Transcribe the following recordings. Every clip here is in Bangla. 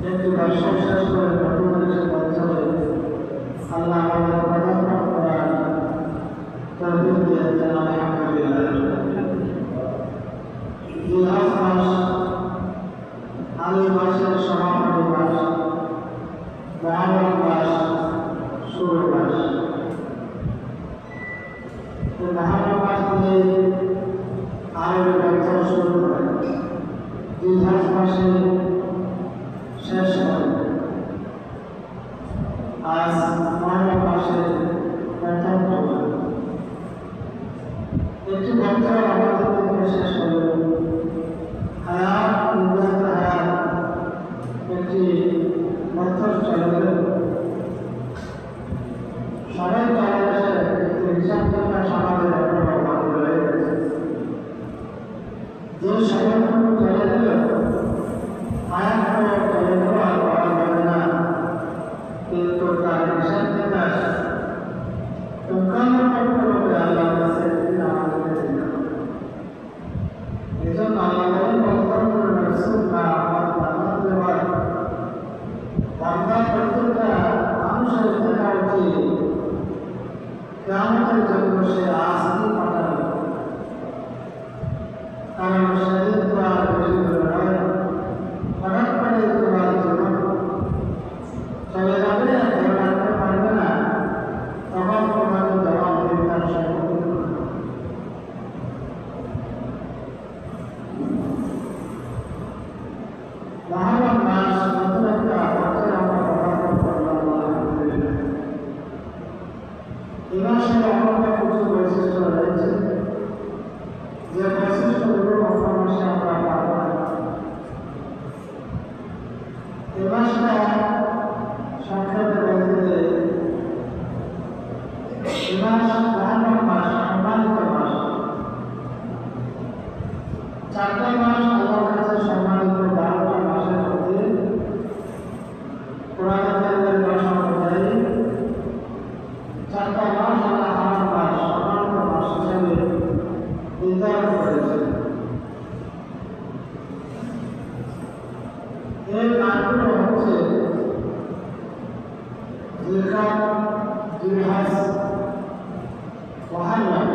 একটি বর্ষণ শেষ করে নতুন দেশে পৌঁছালে আল্লাহ আমাদের পদার্পণ করার তৌফিক দিয়েছেন। আলহামদুলিল্লাহ। জিলহজ মাস আরবি মাসের সমাপনী মাস, মুহররম মাস শুরুর মাস। এই মুহররম মাস থেকে আরবি বছর শুরু হয়, জিলহজ মাসে শেষ হয়। আজ মুহররম মাসের প্রথম দিন। একটি বছর আমাদের থেকে শেষ হল। হায়াত নির্ধারিত হায়াত একটি বছর চলে গেল। সবাই চলে আসে, কিন্তু হিসাব নিকাশ আমাদের এখনো বাকি রয়ে গেছে। যে সময়টুকু চলে গেল, হায়াতটাও চলে গেল, আর পাওয়া যাবে না, কিন্তু তার হিসাব নিকাশ পঙ্খানুপুঙ্খ করতে আল্লাহর কাছে আমাদেরকে দিতে হবে। এজন্য আল্লাহ বলেন, বলতাম রাসূলুল্লাহ আমার বান্দা দেওয়ার বান্দা প্রত্যেকটা মানুষের দেখা উচিত কিয়ামতের জন্য সে আজকে পাঠানো, কারণ সেদিন তো আর বেশি দূরে নয়। হঠাৎ করে তোমার জীবন চলে যাবে, ধরে রাখতে পারবে না, তখন তোমাকে জবাব দিতে তার সম্মুখীন হবে। মুহররম মাস নতুন একটা বছর আমরা পদার্পণ করলাম। আলহামদুলিল্লাহ। এই মাসে অনেক কিছু বৈশিষ্ট্য রয়েছে, যে বৈশিষ্ট্যগুলো অন্য মাসে আমরা পাব না। এই মাসটা সংক্ষেপে বলতে গেলে এই মাস মুহররম মাস সম্মানিত মাস। চারটা মাস আল্লাহর কাছে সম্মানিত, 12টা মাসের মধ্যে কোরআন কারীমের ভাষা অনুযায়ী চারটা মাস আল্লাহ হারাম মাস, সম্মানিত মাস হিসেবে নির্ধারণ করেছেন। এই মাসগুলো হচ্ছে জিলকাদ, জিলহজ, মুহররম।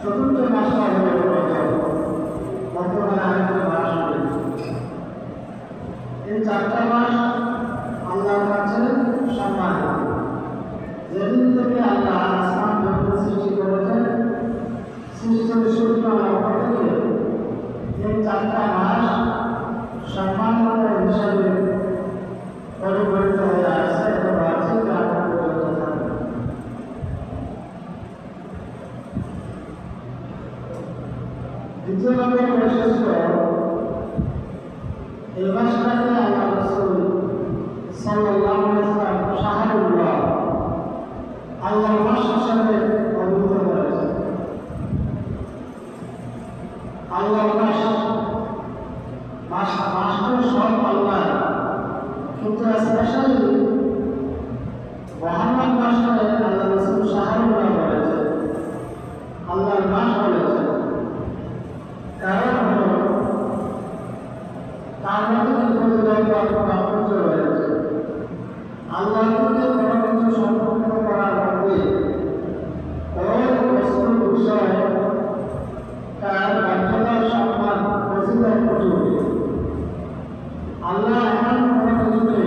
চতুর্থ মাসটা হল রজব, বর্তমানে আরেকটি মাস রয়েছে। এই চারটা মাস আল্লাহর কাছে সম্মানিত। যেদিন থেকে আল্লাহ আসমান জগৎ সৃষ্টি করেছেন, সৃষ্টির সূচনার লক্ষ্য থেকে এই চারটা মাস সম্মানিত হিসাবে পরিগণিত হয়ে আসছে এবং আছে, যা পর্যন্ত থাকবে। দ্বিতীয় নম্বর বৈশিষ্ট্য, এই মাসটাকে আল্লাহ রাসূল সাল্লাল্লাহু আলাইহি ওয়াসাল্লাম শাহরুল্লাহ, আল্লাহর মাস হিসেবে অভিহিত করেছেন। আল্লাহর মাসগুলো সব আল্লাহ, কিন্তু স্পেশালি মুহররম মাসটাকে আল্লাহ রাসূল শাহরুল্লাহ বলেছেন, আল্লাহর মাস বলেছেন। কারণ হল তার মধ্যে কিন্তু তাৎপর্য রয়েছে। আল্লাহর মধ্যে কোনো কিছু সম্পর্ক করার মধ্যে অনেক বস্তু বিষয় তার ব্যর্থতার সম্মান ফজিলত প্রচুর। আল্লাহ এমন কোনো কিছুকে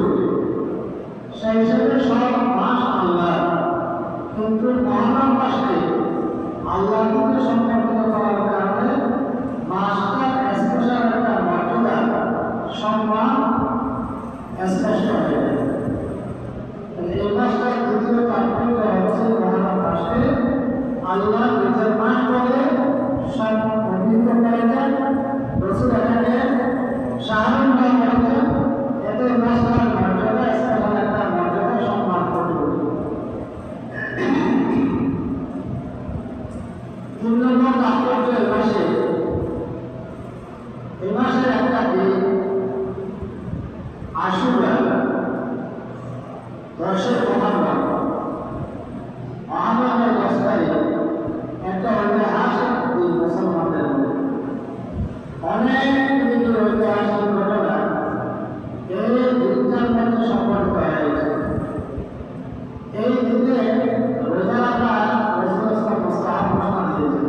ফুটে ওঠে। সেই হিসেবে সব মাস আল্লাহ, কিন্তু মহারম মাসকে আল্লাহর সাথে সম্পর্কিত করার কারণে মাসটার স্পেশাল একটা মর্যাদা, সম্মান স্পষ্ট হয়ে যায়। এই মাসটার দ্বিতীয় তাৎপর্য হচ্ছে মহারম মাসকে আল্লাহ নিজের মাস বলে সব অভিহিত করেছেন। রসুল এখানে শাহরুখ করেছেন, এতে মাসটার মর্যাদা, স্পেশাল একটা মর্যাদা, সম্মান করে। 3 নম্বর তাৎপর্য এই মাসের একটা দিন আশুরা, 10 মহারম। মহারমের 10 তারিখ একটা ঐতিহাসিক দিন মুসলমানদের মধ্যে। অনেক দিনের ঐতিহাসিক ঘটনা এই দিনটার মধ্যে সম্পর্কিত হয়েছে। এই দিনে রোজা রাখা রাসূলুল্লাহ মুস্তাহাব ঘোষণা দিয়েছেন।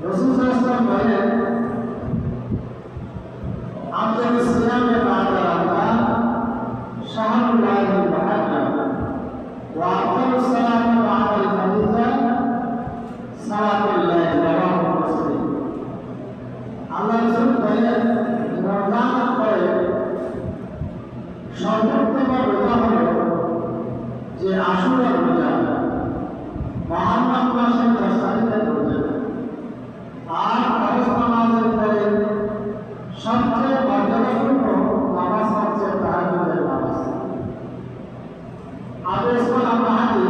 রাসূল সাল্লাল্লাহু আলাইহি ওয়াসাল্লাম বলেন, আফদালুস সিয়ামে বা'দা রমাদান শাহরুল্লাহিল মুহাররম ওয়া আফদালুস সালাতি বা'দাল ফারিদা সালাতুল লাইল, রাওয়াহু মুসলিম। আল্লাহ রাসূল বলেন, রমজানের পরে সর্বোত্তম রোজা হলো যে আশুরা রোজা, মহারম মাসের 10 তারিখের রোজা। আর ফরজ নামাজের পরে সবচেয়ে মর্যাদাপূর্ণ নামাজ হচ্ছে তাহাজ্জুদের নামাজ। আবু ইসমাইল আল-মাহদী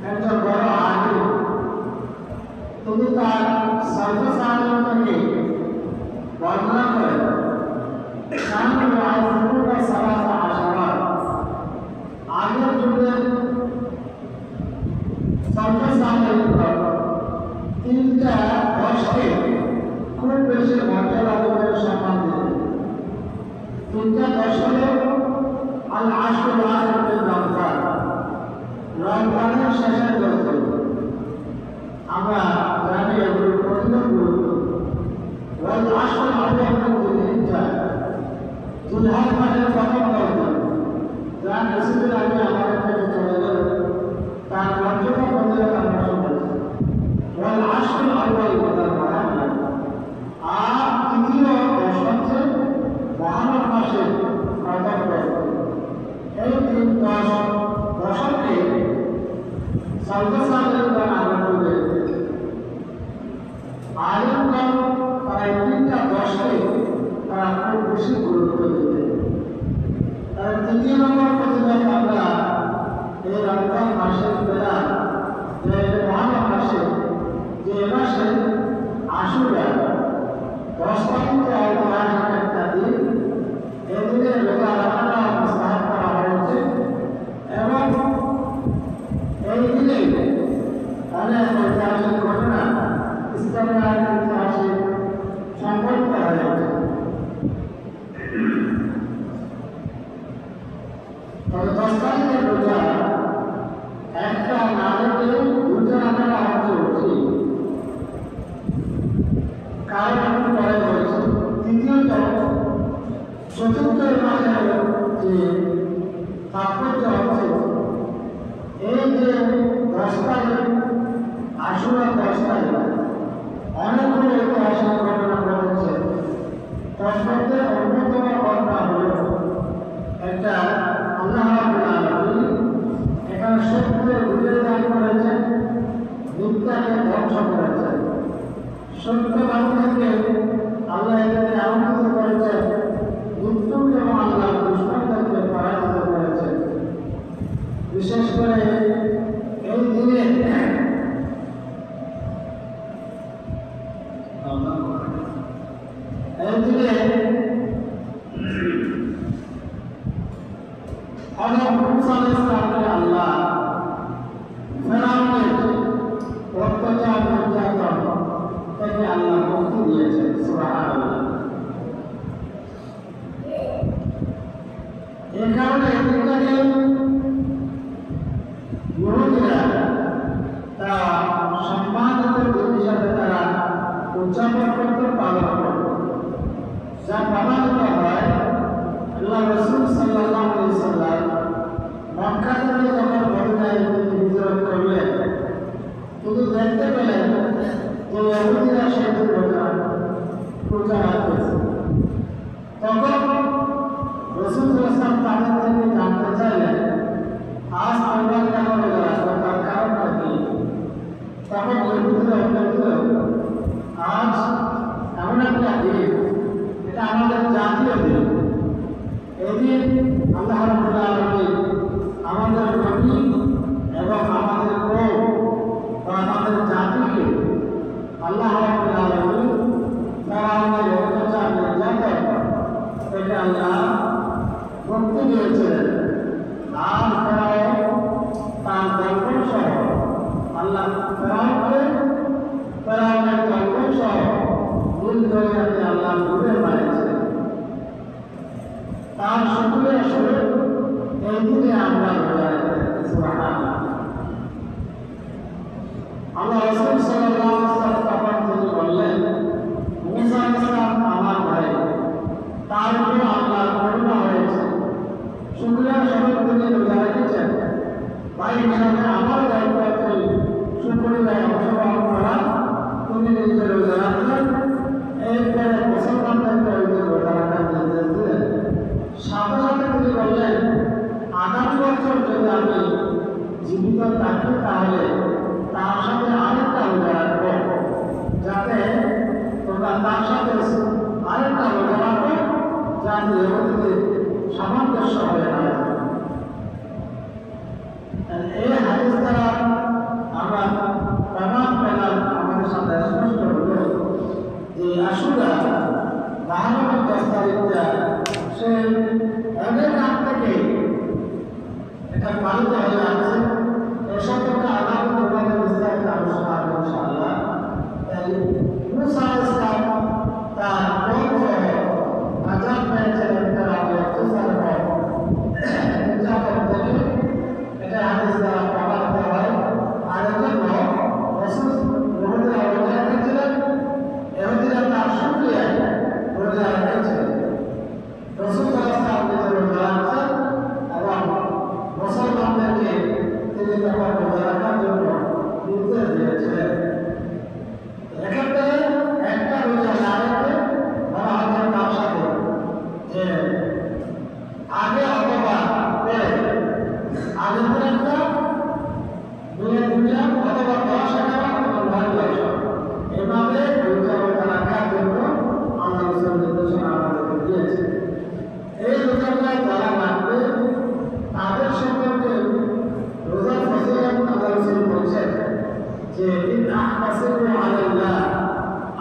একজন বড় আলিম, তিনি তার সালফে সালেহ থেকে বর্ণনা করেন, আগের যুগের সালফে সালেহরা 3টা দশকে খুব বেশি মর্যাদা করে সম্মান দিতেন। 3টা দশ হলো আল আশরুল আখির মিন রমজান, রমজানের শেষের 10 দিন। আমরা জানি এগুলোর প্রতিটা গুরুত্ব। ওয়াল আশরুল আউয়াল মিন যুলহিজ্জা, যুলহজ মাসের প্রথম 10 দিন, যা কিছুদিন আগে আমাদের থেকে চলে গেল, তার মর্যাদা ফজিলত আমরা শুনেছি। ওয়াল আশরুল আউয়াল মিনাল মুহাররম, আর তৃতীয় 10 হচ্ছে মহারম মাসের প্রথম 10 দিন। এই 3-10 দশকে সালফে সালেহগণ আমল করে আলিমগণ তারা এই 3টা 10কে তারা খুব বেশি গুরুত্ব দিতেন। তার 3 নম্বর ফজিলত আমরা এই রমজান মাসের বেলা, যে মহারম মাসে, যে মাসে আশুরা 10 তারিখে ঐতিহাসিক একটা দিন, এই দিনে রোজা রাখাটা মুস্তাহাব করা হয়েছে। এবং এই দিনে অনেক ঐতিহাসিক ঘটনা, ইসলামের ইতিহাসে সংঘটিত হয়েছে। তবে 10 তারিখের রোজা একটা না রেখে 2টা রাখাটা হচ্ছে উচিত, কারণ আমি পরে বলেছি। তৃতীয়ত, চতুর্থ মাসের যে তাৎপর্য হচ্ছে, এই যে 10 তারিখ আশুরা 10 তারিখ, অনেকগুলো ঐতিহাসিক ঘটনা ঘটেছে। তার মধ্যে অন্যতম ঘটনা হল একটা আল্লাহ রাব্বুল আলামিন এখানে সত্যের বিজয় দান করেছেন, মিথ্যাকে ধ্বংস করেছেন। সত্য বাণীকে আল্লাহ এখানে আনন্দিত করেছেন, মৃত্যুকে এবং আল্লাহ দুশ্মনদেরকে পরাজিত করেছেন। বিশেষ করে এই দিনে হযরত মুসা আলাইহিস সালামকে আল্লাহ ফেরাউনের অত্যাচার নির্যাতন থেকে আল্লাহ মুক্তি দিয়েছেন। সুবহানাল্লাহ। এই কারণে এটাকে ইহুদিরা তারা সম্মানিত দিন হিসাবে তারা উদযাপন করতে, পালন করত। যা প্রমাণিত হয় আল্লাহ রাসূল সাল্লাল্লাহু আলাইহি সাল্লাম মক্কা থেকে যখন মদিনায় হিজরত করলেন, কিন্তু দেখতে পেলেন যে ইহুদিরা সেদিন পূজা করছে। তখন রাসূল সাল্লাল্লাহু আলাইহি ওয়াসাল্লাম তাদের থেকে জানতে চাইলেন, আজ তোমরা কেন রোজা রাখো, তার কারণটা কি? তখন ইহুদিরা উত্তর দিল, আজ এমন একটা দিন, এটা আমাদের জাতীয় দিন। এদিন আল্লাহ রাব্বুল আলামিন আমাদের নবী এবং আমাদের কওম বা আমাদের জাতিকে আল্লাহ রাব্বুল আলামিন ফেরাউনের অত্যাচার নির্যাতন থেকে আল্লাহ মুক্তি দিয়েছিলেন। আর ফেরাউন তার দলবল সহ আল্লাহ ফেরাউনের দলবল সহ নীল দরিয়াতে আল্লাহ ডুবে মারিয়েছিলেন। তার শুকরিয়া স্বরূপ এই দিনে আমরা রোজা রেখেছি। সুবহানাল্লাহ। আল্লাহ রাসূল সাল্লাল্লাহু আলাইহি ওয়াসাল্লাম তখন তিনি বললেন, মুসা আলাইহিস সালাম আমার ভাই, তার উপর আল্লাহর করুণা হয়েছে, শুকরিয়া স্বরূপ তিনি রোজা রেখেছেন। ভাই হিসাবে আমার দায়িত্ব হচ্ছে শুকরিয়ায় অংশগ্রহণ করা। তিনি নিজে রোজা রাখলেন, এরপরে মুসলমানদেরকে রোজা রাখার নির্দেশ দিলেন। সাথে সাথে তিনি বললেন, আগামী বছর যদি আমি জীবিত থাকি তাহলে তার সাথে আরেকটা রোজা রাখবো, যাতে তোমরা তার সাথে আরেকটা রোজা রাখো, যাতে ইহুদিদের সামঞ্জস্য হয়ে না যায়। এই হাদিস দ্বারা আমরা প্রমাণ পেলাম, আমাদের সাথে স্পষ্ট হল যে আশুরা মুহররমের 10 তারিখটা সে অনেক আগ থেকে এটা পালিত হয়ে আসছে। এ সম্পর্কে আগামী তোমাদের বিস্তারিত আলোচনা হবে ইনশাআল্লাহ। তাই মুসা আলাইহিস সালাম তার কওম আযাব পেয়েছিলেন, তারা অত্যাচার নির্যাতন থেকে, এটা হাদিস দ্বারা প্রমাণিত হয়। আর এজন্য রাসূল ইহুদিরা রোজা রেখেছিলেন, ইহুদিরা তার শুকরিয়ায় রোজা রেখেছিলেন। রাসূল সাল্লাল্লাহু আলাইহি ওয়াসাল্লাম রোজা রাখছেন এবং মুসলমানদেরকে তিনি তখন রোজা রাখার জন্য নির্দেশ দিয়েছিলেন। এক্ষেত্রে একটা রোজা না রেখে বলা হচ্ছে তার সাথে যে আগে অথবা পরে, আগে একটা দুই দুইটা অথবা 10 11 অথবা 12 এভাবে রোজা রাখার জন্য আল্লাহ রাসূল নির্দেশনা আমাদেরকে দিয়েছে। এই রোজাটা যারা রাখবে তাদের সম্পর্কে রোজার ফজিলত আল্লাহ রাসূল বলছেন যে ইন আহতাসিবু আলাল্লাহ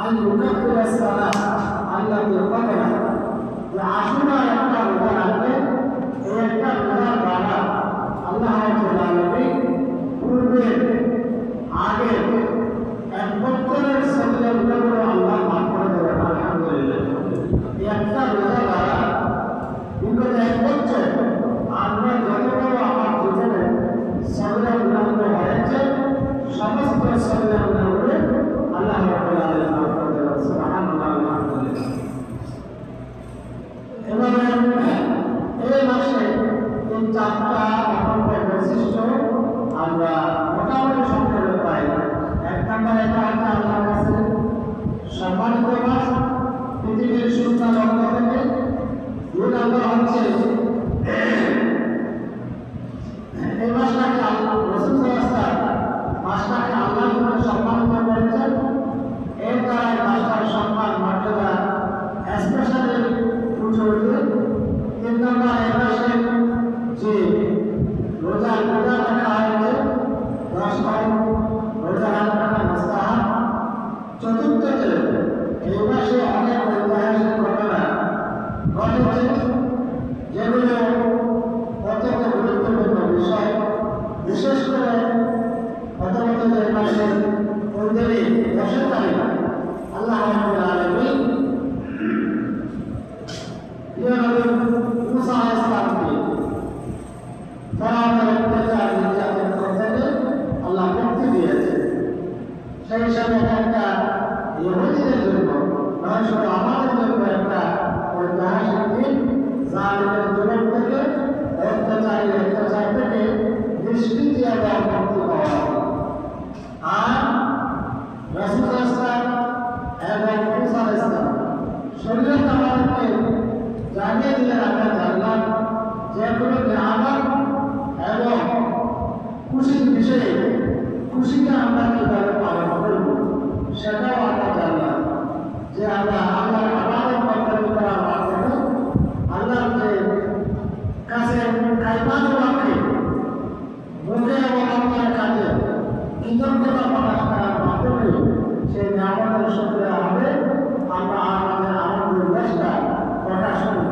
আন ইউকাফিরা সালাহ আল্লাতী ক্বাবলা, যে আশুরা একটা রোজা রাখবে, এই একটা রোজা দ্বারা আল্লাহ রাব্বুল আলামিন পূর্বে আগে এক বছরের সগিরাগুলো আল্লাহ মাফ করে দেবেন। আলহামদুলিল্লাহ। এই একটা রোজা দ্বারা বিগত এক বছর আমরা যতগুলো আমার জীবনে সগিরাগুলো হয়েছে, সমস্ত সগিরাগুলো আল্লাহ রাব্বুল আলামিন মাফ করে দেবেন। সুবহানাল্লাহ। আলহামদুলিল্লাহ। এবারে এই মাসে এই 4টা অপূর্ব বৈশিষ্ট্য আমরা মোটামুটি সংক্ষেপে পাই। 1 নম্বর, এটা হচ্ছে আল্লাহর কাছে সম্মানিত মাস, পৃথিবীর সূচনা লগ্ন থেকে। 2 নম্বর হচ্ছে এই মাসটাকে রাসূল সাল্লাল্লাহু আলাইহি ওয়াসাল্লাম মাসটাকে আল্লাহর জন্য সম্মানিত করেছেন। এর দ্বারা মাসটার সম্মান মর্যাদা স্পেশালি উঠে উঠবে। 3 নম্বর, এই মাসে যে রোজা রাখা হয়েছে 10 তারিখ রোজা রাখাটা মুস্তাহাব। 4th, এই মাসে অনেক ঐতিহাসিক ঘটনা ঘটেছে যেগুলো অত্যন্ত গুরুত্বপূর্ণ বিষয়। বিশেষ করে প্রথমত যে মাসের 10 তারিখ আল্লাহ রাব্বুল আলামিন মুসা আলাইহিস সালামকে ফেরাউনের অত্যাচার নির্যাতন থেকে আল্লাহ মুক্তি দিয়েছে। সেই হিসাবে একটা ইহুদিদের জন্য নয়, শুধু আমাদের জন্য একটা আমরা জানলাম যে আমরা আল্লাহর ইবাদত বন্দেগী করার মাধ্যমে আল্লাহর কাছে কায়মানো রাখে মুখে এবং অন্তরে কাজে কৃতজ্ঞতা প্রকাশ করার মাধ্যমে সেই নিয়ামতের শুকরিয়া হবে, আমরা আমাদের আনন্দ উল্লাসটা প্রকাশ করব।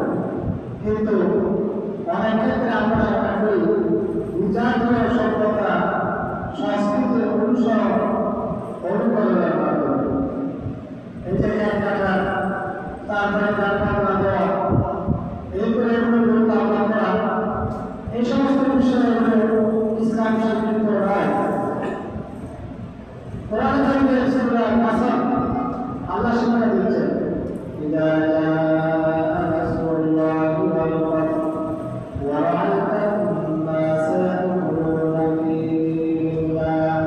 কিন্তু অনেক ক্ষেত্রে আমরা সেটা করি বিজাতীয় সভ্যতা সংস্কৃতির অনুসরণ অনুকরণের মাধ্যমে। এই যে এক কাটা তারপরে জানলা দেওয়া, এরপরে এগুলো আমরা করা, এই সমস্ত বিষয়গুলো ইসলাম স্বীকৃত নয়। কোরআন কারীমের সূরা কাসম আল্লাহ শিক্ষা দিচ্ছেন, ইযা জাআ নাসরুল্লাহি ওয়াল ফাতহ ওয়া রাআইতান নাসা ইয়াদখুলুনা ফী দীনিল্লাহ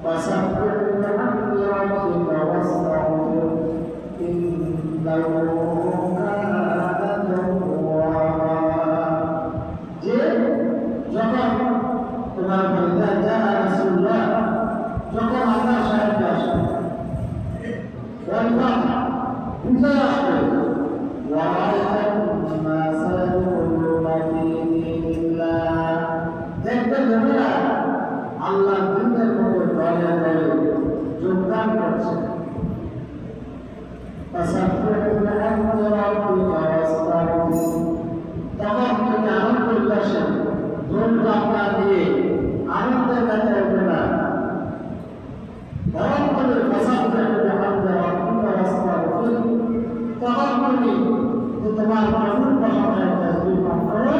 ফাসাব্বিহ বিহামদি রাব্বিকা ওয়াস্তাগফির ইন্নাহু কানা তাওওয়াবা। যে যখন তোমার ইযা জাআ নাসরুল্লাহ, যখন আল্লাহ সাহায্য আসবে, বিজয় আসবে, দেখবে লোকেরা আল্লাহ দিনের মধ্যে দলে দলে যোগদান করছে। তখন তুমি আনন্দ উল্লাসে ধূম ধাপনা দিয়ে আনন্দের কাছে উঠবে না, বরং তুমি তখন তুমি তোমার প্রভুর প্রশংসায় তাসবিহ পাঠ করো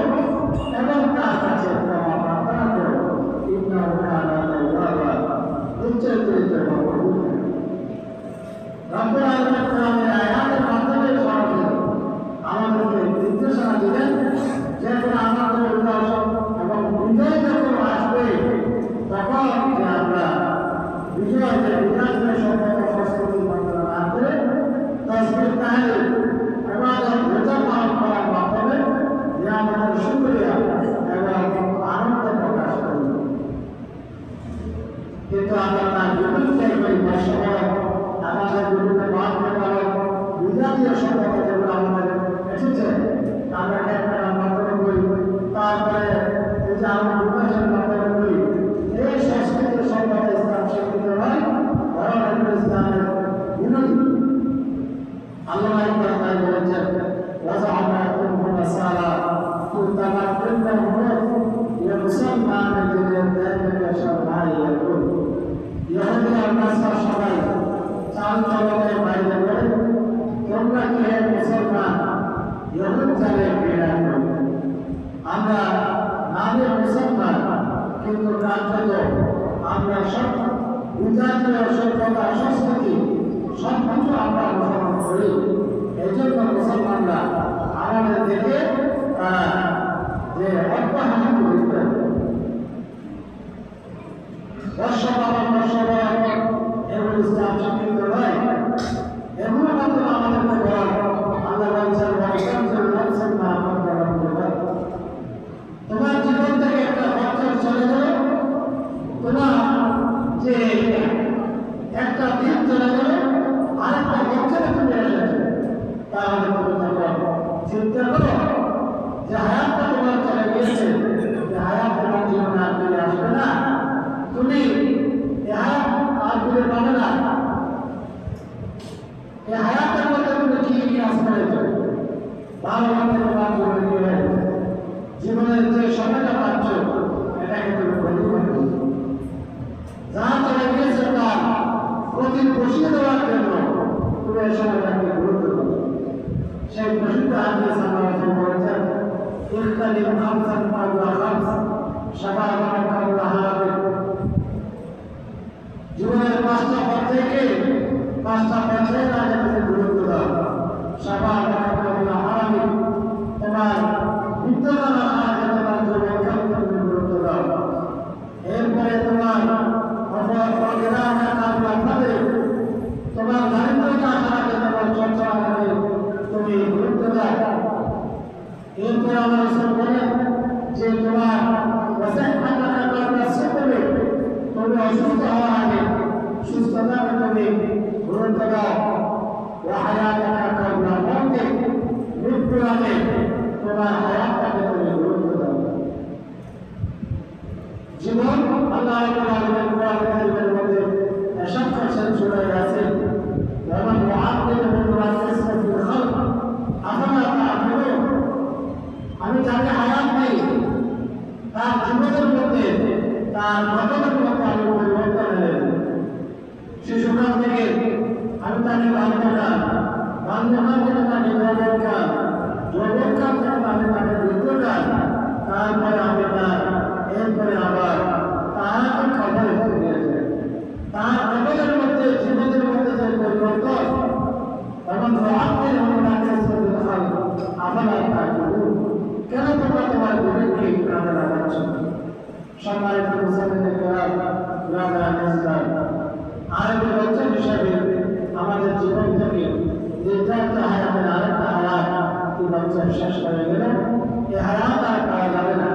এবং তার কাছে ক্ষমা প্রার্থনা করো। ইন্নাহু কানা তাওওয়াবা, নিশ্চয় তিনি তওবা কবুল করেন। রব্বুল আলামিন কোরআনের আয়াতের মাধ্যমে সরাসরি আমাদেরকে নির্দেশনা দিলেন যে কোনো আনন্দ উল্লাস এবং বিজয় যখন আসবে তখন যে আমরা বিজয় যে বিরাজনীয় সভ্যতা সংস্কৃতির মাধ্যমে না করে তাসবিহ তাহলিল ইবাদত রোজা পালন করার মাধ্যমে নিয়ামতের শুকরিয়া এবং আনন্দ প্রকাশ করি। কিন্তু আমরা তার বিপরীতে করি বর্ষবরণ, আমাদের বিরুদ্ধে বাদ প্রকারক বিজাতীয় সভ্যতা যেগুলো আমাদের এসেছে আমরা ক্যামেরার মাধ্যমে করি, তারপরে এই যে আমরা উল্লাসের মাধ্যমে করি, এই সংস্কৃতির সভ্যতা ইসলাম স্বীকৃত নয়, বরং এগুলো ইসলামের বিরোধী। আল্লাহ তাআলা বলেছেন, ওয়াজআলনাকুম হুনাসারা তুতামাক্কিনুহুম ইয়ামসাল্লাহ লিল্লাহি শারআইয়াকুম। ইহুদি আর নাসারা সবাই চাল চলনের বাইরে বলে, তোমরা কি হে মুসলমান ইহুদ জালে ঘৃণা করো। আমরা নামে মুসলমান কিন্তু কার্যত আমরা সব বিজাতীয় সভ্যতা সংস্কৃতি সব কিছু আমরা অনুসরণ করি। এই জন্য মুসলমানরা আমাদের দেখে তারা যে অপহাসন করতে বর্ষবরণ এগুলো ইসলাম স্বীকৃত নয়, এগুলো মাধ্যমে আমাদেরকে বলার আল্লাহ বলছেন তোমার জীবন থেকে একটা বছর চলে গেল, তোমার যে একটা দিন চলে গেল, আরেকটা বছরে তুমি এসেছো, তাহলে তুমি তখন চিন্তা করো যে হায়াতটা তোমার চলে গিয়েছে, যে হায়াত তোমার জীবনে আর ফিরে আসবে না, তুমি এ হায়াত আর ফিরে পাবে না। এই হায়াতের মধ্যে তুমি কি কি কাজ করেছো, ভালো মন্দ তোমার জীবনে কি হয়েছে, জীবনের যে সময়টা পাচ্ছ এটাকে তুমি গ্রহণ করো। যা চলে গিয়েছে তার প্রতি বসিয়ে দেওয়ার জন্য তুমি এই সময়টাকে গুরুত্ব দাও। সেই প্রসিদ্ধ হাদিস সাল্লাল্লাহু বলেছেন, ইখতানিম খামসান কাবলা খামস শাবাবান কাবলা হারাবিন। জীবনের পাঁচটা পর্যায়কে পাঁচটা পর্যায়ের আগে তুমি গুরুত্ব দাও। শাবাবান কাবলা হারাবিন, তোমার বিদ্যমান আগে তোমার যৌবনকে তুমি গুরুত্ব দাও। এরপরে তোমার তোমার দারিদ্রতা আসার তোমার চর্চা তুমি গুরুত্ব দাও। এরপরে আমার ইসলাম বলেন যে তোমার তুমি অসুস্থ হওয়ার আগে সুস্থতাকে তুমি গুরুত্ব বান্ধবান থেকে তাকে যৌবনকাল, যৌবনকাল থেকে তাকে দীর্ঘকাল, তারপরে আমরা এরপরে আবার তাকে খবর দিয়েছে। তার খবরের মধ্যে জীবনের মধ্যে যে পরিবর্তন এবং রাতের অনুদানে আপনার কেন তোমরা তোমার বিবেককে কাজে লাগাচ্ছ? সম্মানিত মুসলিমদের আরেকটি বছর হিসাবে আমাদের জীবন থেকে যে চারটা হায়াতের আরেকটা হায়াত এই বছর শেষ হয়ে গেল। এই হায়াত আর পাওয়া যাবে না।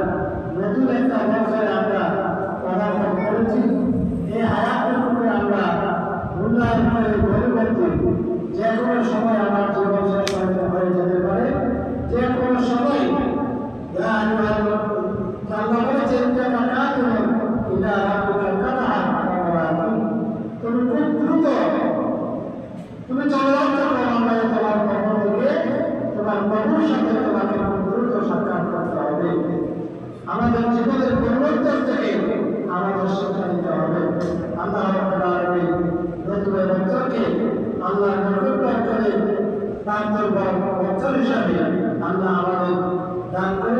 নতুন একটা বছরে আমরা পদার্পণ করেছি। এই হায়াতের উপরে আমরা মূল্যায়ন করে গড়ে করছি। যে কোনো সময় আমার জীবন শেষ হয়ে যেতে পারে, যে কোনো সময় তুমি খুব দ্রুত তুমি চলে যাচ্ছ তোমার পক্ষ থেকে, তোমার প্রভুর সাথে তোমাকে খুব দ্রুত সাক্ষাৎ করতে হবে। আমাদের জীবনের পরিবর্তন থেকে আমাদের শিক্ষা নিতে হবে। আল্লাহ নতুন বছরকে আল্লাহ নতুন করে তার বছর হিসাবে আল্লাহ আমাদের দান করে